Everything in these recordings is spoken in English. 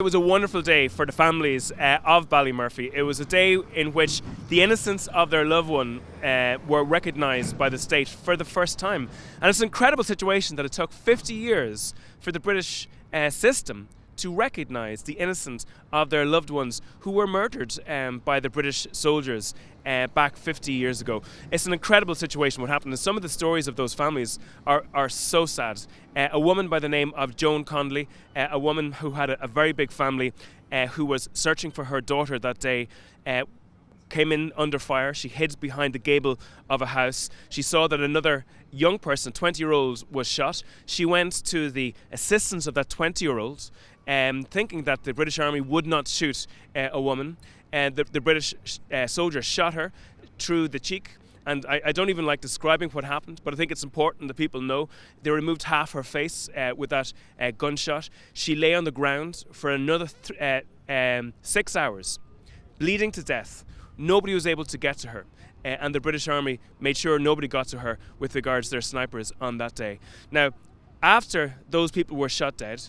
It was a wonderful day for the families of Ballymurphy. It was a day in which the innocence of their loved one were recognised by the state for the first time. And it's an incredible situation that it took 50 years for the British system to recognise the innocence of their loved ones who were murdered by the British soldiers back 50 years ago. It's an incredible situation what happened, and some of the stories of those families are so sad. A woman by the name of Joan Connolly, a woman who had a very big family, who was searching for her daughter that day, came in under fire. She hid behind the gable of a house. She saw that another young person, 20-year-old, was shot. She went to the assistance of that 20-year-old, thinking that the British Army would not shoot a woman. The British soldier shot her through the cheek. And I don't even like describing what happened, but I think it's important that people know. They removed half her face with that gunshot. She lay on the ground for another 6 hours, bleeding to death. Nobody was able to get to her. And the British Army made sure nobody got to her with regards to their snipers on that day. Now, after those people were shot dead,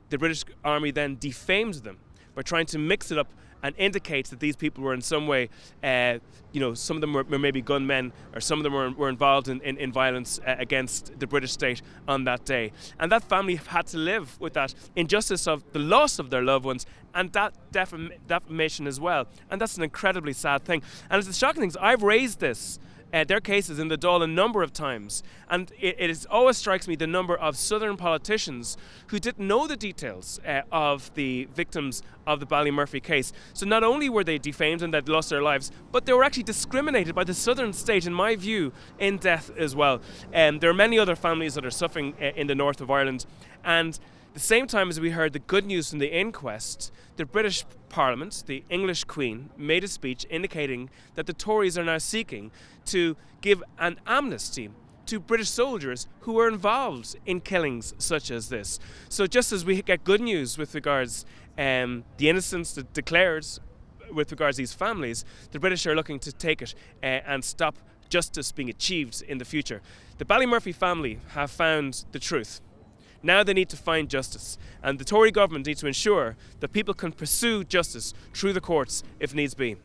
the British Army then defamed them by trying to mix it up and indicate that these people were in some way, some of them were maybe gunmen, or some of them were involved in violence against the British state on that day. And that family had to live with that injustice of the loss of their loved ones and that defamation as well. And that's an incredibly sad thing. And it's the shocking things, I've raised their cases in the Dáil a number of times, and it always strikes me the number of southern politicians who didn't know the details of the victims of the Ballymurphy case. So not only were they defamed and they'd lost their lives, but they were actually discriminated by the southern state, in my view, in death as well. There are many other families that are suffering in the north of Ireland, and the same time as we heard the good news from the inquest, the British Parliament, the English Queen, made a speech indicating that the Tories are now seeking to give an amnesty to British soldiers who were involved in killings such as this. So just as we get good news with regards the innocence declared with regards to these families, the British are looking to take it and stop justice being achieved in the future. The Ballymurphy family have found the truth. Now they need to find justice, and the Tory government needs to ensure that people can pursue justice through the courts if needs be.